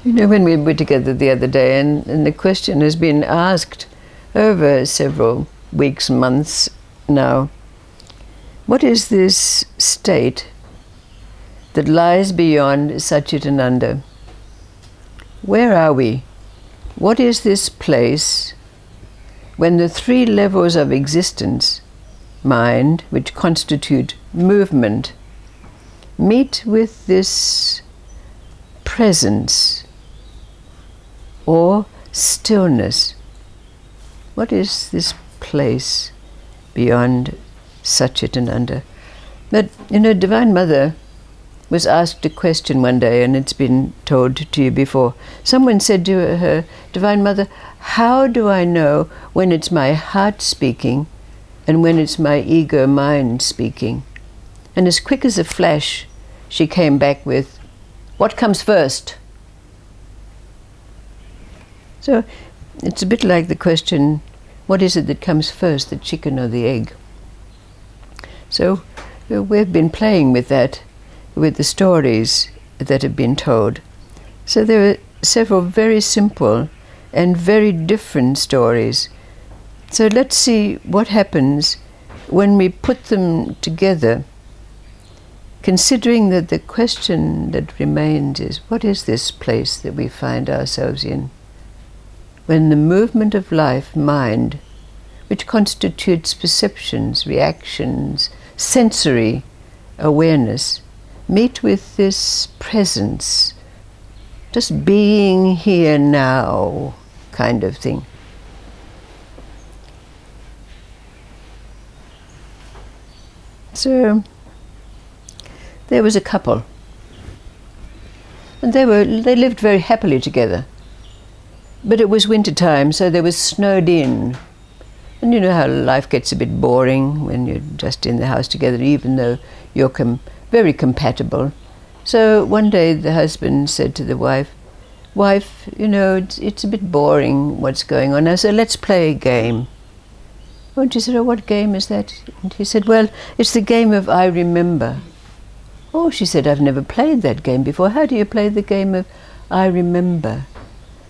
You know, when we were together the other day, and the question has been asked over several weeks, months now, what is this state that lies beyond Satchitananda? Where are we? What is this place when the three levels of existence, mind, which constitute movement, meet with this presence or stillness? What is this place beyond Satchitananda? But, you know, Divine Mother was asked a question one day, and it's been told to you before. Someone said to her, Divine Mother, how do I know when it's my heart speaking and when it's my ego mind speaking? And as quick as a flash, she came back with, what comes first? So it's a bit like the question, what is it that comes first, the chicken or the egg? So we've been playing with that, with the stories that have been told. So there are several very simple and very different stories. So let's see what happens when we put them together, considering that the question that remains is, what is this place that we find ourselves in? When the movement of life, mind, which constitutes perceptions, reactions, sensory awareness, meet with this presence, just being here now kind of thing. So there was a couple, and they lived very happily together. But it was winter time, so they were snowed in. And you know how life gets a bit boring when you're just in the house together, even though you're very compatible. So one day the husband said to the wife, you know, it's a bit boring what's going on now, so let's play a game. And she said, oh, what game is that? And he said, well, it's the game of I remember. Oh, she said, I've never played that game before. How do you play the game of I remember?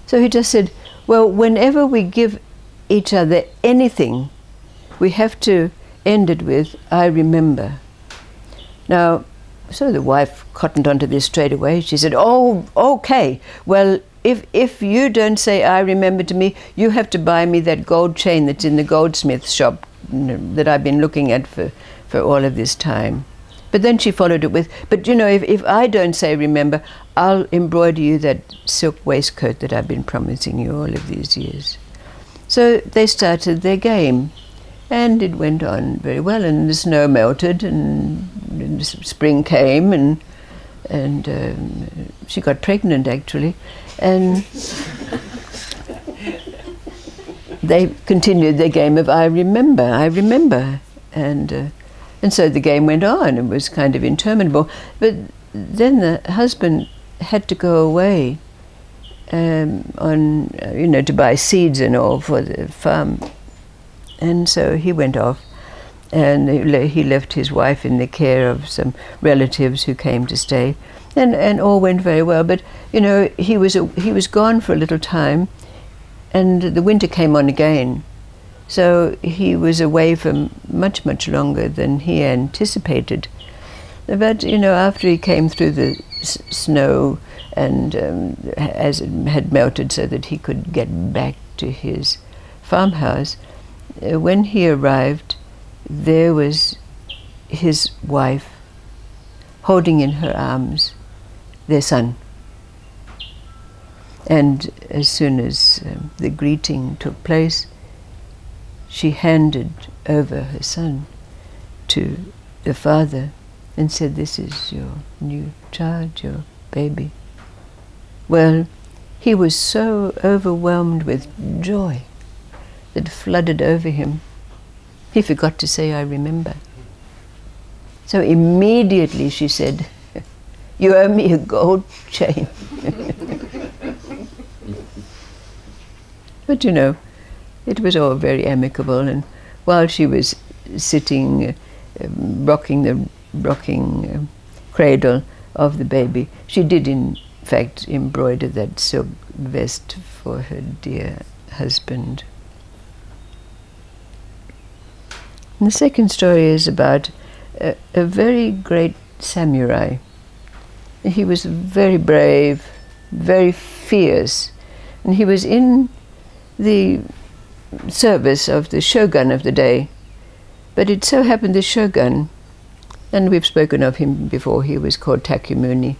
So he just said, well, whenever we give each other anything, we have to end it with, I remember. Now, so the wife cottoned onto this straight away. She said, oh, okay, well, if you don't say I remember to me, you have to buy me that gold chain that's in the goldsmith shop that I've been looking at for all of this time. But then she followed it with, but you know, if I don't say remember, I'll embroider you that silk waistcoat that I've been promising you all of these years. So they started their game, and it went on very well, and the snow melted, and spring came, and she got pregnant actually, and they continued their game of I remember, and so the game went on. It was kind of interminable. But then the husband had to go away to buy seeds and all for the farm. And so he went off, and he left his wife in the care of some relatives who came to stay, and all went very well. But you know, he was gone for a little time, and the winter came on again. So he was away for much, much longer than he anticipated. But, you know, after he came through the snow and as it had melted so that he could get back to his farmhouse, when he arrived, there was his wife holding in her arms their son. And as soon as the greeting took place, she handed over her son to the father and said, this is your new child, your baby. Well, he was so overwhelmed with joy that flooded over him. He forgot to say, I remember. So immediately she said, you owe me a gold chain. But you know, it was all very amicable, and while she was sitting, rocking the cradle of the baby, she did in fact, embroider that silk vest for her dear husband. And the second story is about a very great samurai. He was very brave, very fierce, and he was in the service of the Shogun of the day. But it so happened the Shogun, and we've spoken of him before, he was called Takyamuni.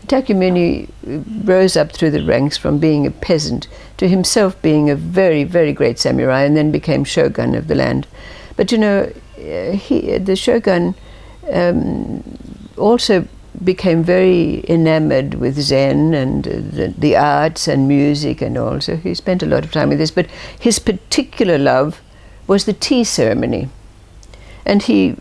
Takyamuni rose up through the ranks from being a peasant to himself being a very, very great samurai, and then became Shogun of the land. But you know, the Shogun also became very enamored with Zen and the arts and music and all, so he spent a lot of time with this. But his particular love was the tea ceremony, and he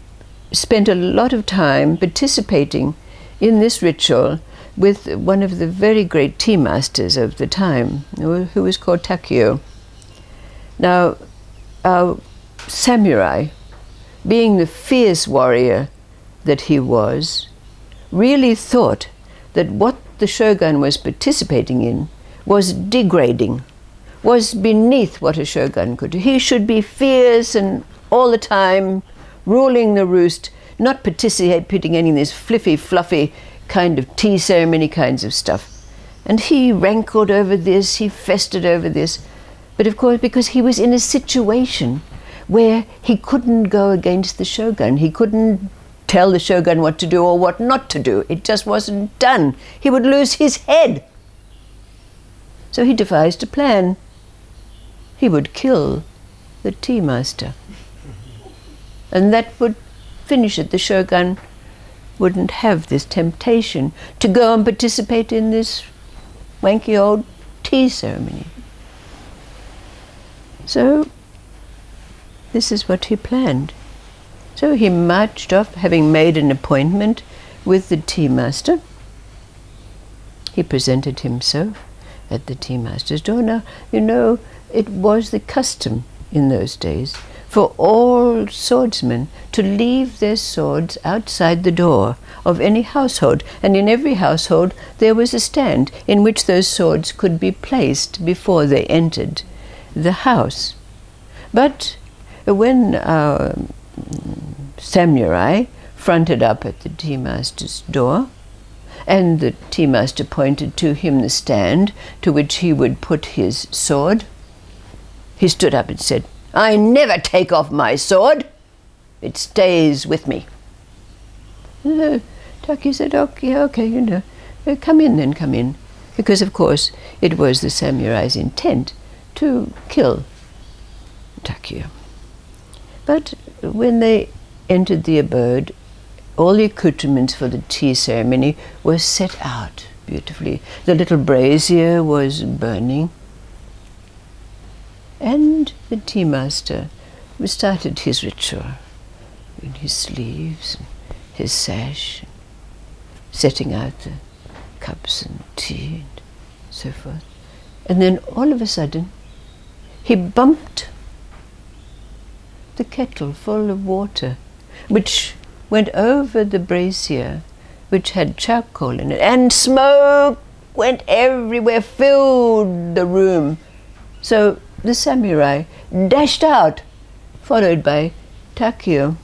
spent a lot of time participating in this ritual with one of the very great tea masters of the time, who was called Takeo. Now, our samurai, being the fierce warrior that he was, really thought that what the Shogun was participating in was degrading, was beneath what a Shogun could do. He should be fierce and all the time ruling the roost, not participating in this fluffy kind of tea ceremony kinds of stuff. And he rankled over this, he festered over this. But of course, because he was in a situation where he couldn't go against the Shogun, he couldn't tell the Shogun what to do or what not to do. It just wasn't done. He would lose his head. So he devised a plan. He would kill the tea master. And that would finish it. The Shogun wouldn't have this temptation to go and participate in this wanky old tea ceremony. So this is what he planned. So he marched off, having made an appointment with the tea master. He presented himself at the tea master's door. Now, you know, it was the custom in those days for all swordsmen to leave their swords outside the door of any household. And in every household there was a stand in which those swords could be placed before they entered the house. But when our samurai fronted up at the tea master's door, and the tea master pointed to him the stand to which he would put his sword, he stood up and said, "I never take off my sword. It stays with me." Taki said, okay, you know, come in then, come in. Because, of course, it was the samurai's intent to kill Takeo. But when they entered the abode, all the accoutrements for the tea ceremony were set out beautifully. The little brazier was burning, and the tea master started his ritual in his sleeves and his sash, and setting out the cups and tea and so forth. And then all of a sudden he bumped the kettle full of water, which went over the brazier, which had charcoal in it, and smoke went everywhere, filled the room. So the samurai dashed out, followed by Takeo.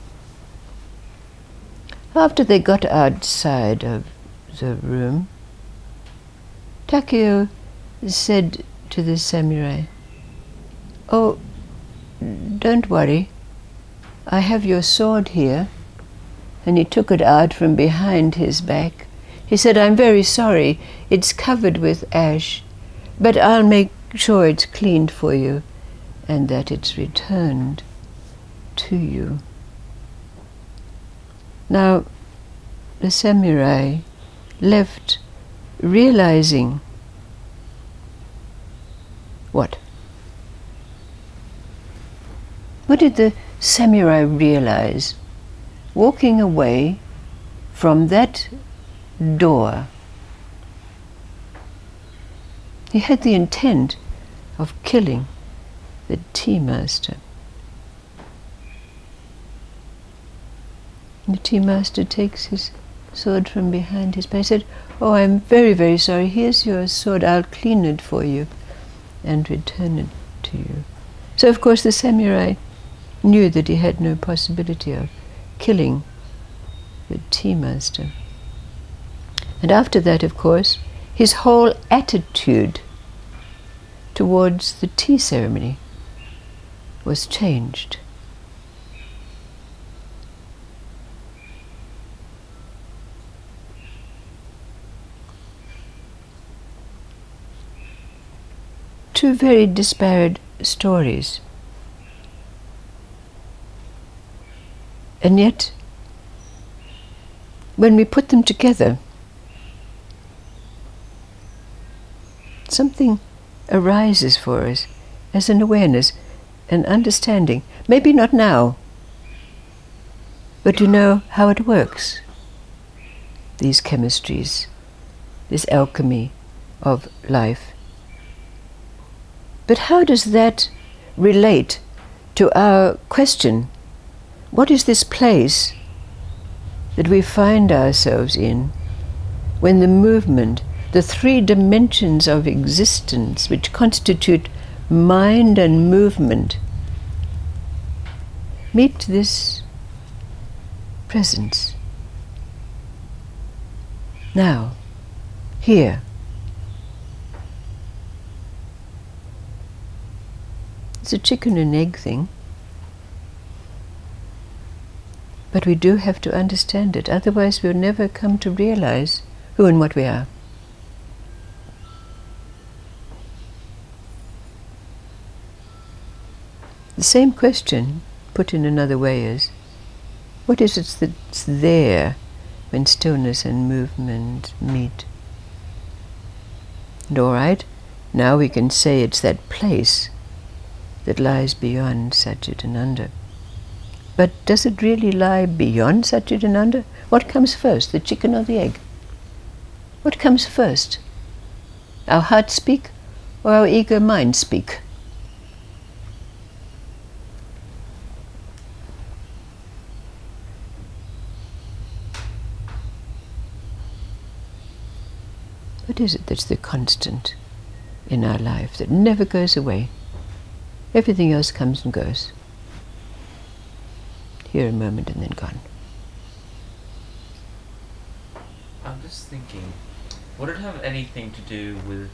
After they got outside of the room, Takeo said to the samurai, "Oh, don't worry, I have your sword here." And he took it out from behind his back. He said, "I'm very sorry, it's covered with ash, but I'll make sure it's cleaned for you and that it's returned to you." Now, the samurai left realizing what? What did the samurai realize walking away from that door? He had the intent of killing the tea master. The tea master takes his sword from behind his back. He said, "Oh, I'm very, very sorry. Here's your sword. I'll clean it for you and return it to you." So, of course, the samurai knew that he had no possibility of killing the tea master. And after that, of course, his whole attitude towards the tea ceremony was changed. Two very disparate stories. And yet, when we put them together, something arises for us as an awareness, an understanding. Maybe not now, but to know how it works. These chemistries, this alchemy of life. But how does that relate to our question? What is this place that we find ourselves in when the movement, the three dimensions of existence which constitute mind and movement, meet this presence? Now, here. It's a chicken and egg thing. But we do have to understand it, otherwise we'll never come to realize who and what we are. The same question, put in another way, is, what is it that's there when stillness and movement meet? And all right, now we can say it's that place that lies beyond Satchitananda. But does it really lie beyond Satchitananda? What comes first, the chicken or the egg? What comes first? Our heart speak or our ego mind speak? What is it that's the constant in our life that never goes away? Everything else comes and goes. Here a moment and then gone. I'm just thinking, would it have anything to do with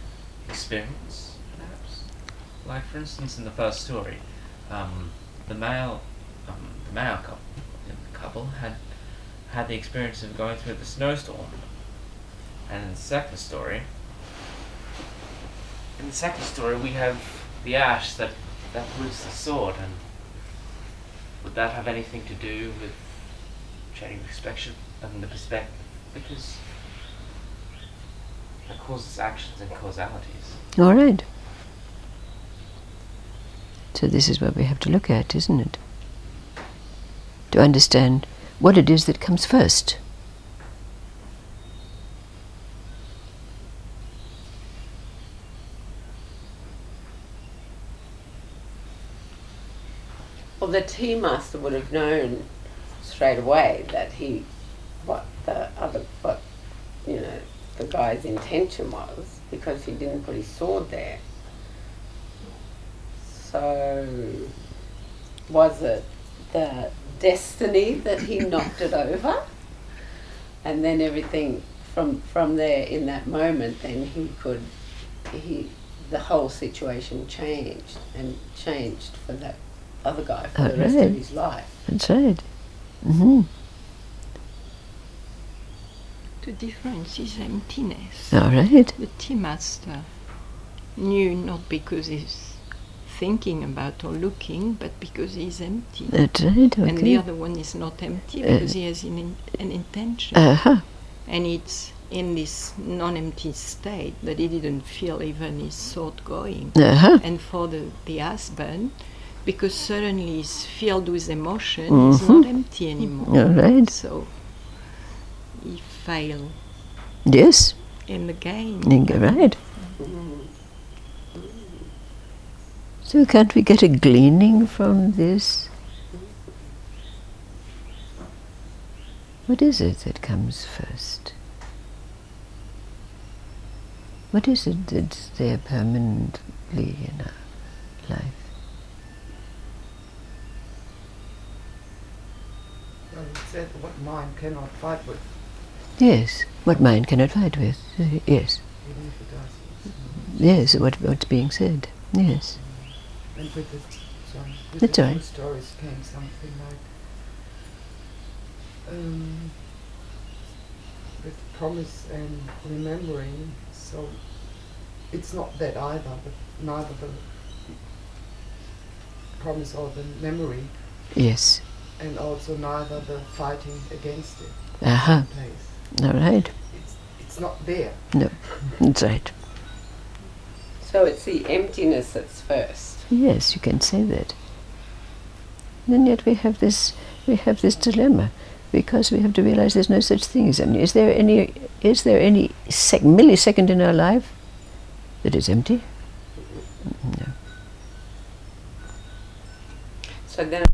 experience, perhaps? Like, for instance, in the first story, the male couple had the experience of going through the snowstorm, and in the second story, we have the ash that roots the sword, and would that have anything to do with changing perspective and the perspective? Because that causes actions and causalities. All right. So this is what we have to look at, isn't it? To understand what it is that comes first. Well, the tea master would have known straight away that what the guy's intention was, because he didn't put his sword there. So, was it the destiny that he knocked it over, and then everything from there in that moment, then the whole situation changed for that other guy for the rest of his life. That's right. Mm-hmm. The difference is emptiness. All right. The tea master knew not because he's thinking about or looking, but because he's empty. That's right. Okay. And the other one is not empty because he has an intention. Uh-huh. And it's in this non-empty state that he didn't feel even his thought going. Uh-huh. And for the husband, because suddenly he's filled with emotion, he's not empty anymore. All right. So he failed Yes. in the game. Right. So can't we get a gleaning from this? What is it that comes first? What is it that's there permanently in our life? Well, it said what mind cannot fight with, Yes, what mind cannot fight with. Yes, even if it does. yes, what's being said. Yes, And with the, sorry, with That's the all two right. stories came something like with promise and remembering. So it's not that either, but neither the promise or the memory, yes. and also neither the fighting against it. Aha, Place. all right. It's not there. No, that's right. So it's the emptiness that's first. Yes, you can say that. And yet we have this dilemma, because we have to realize there's no such thing as empty. Is there any millisecond in our life that is empty? No. So then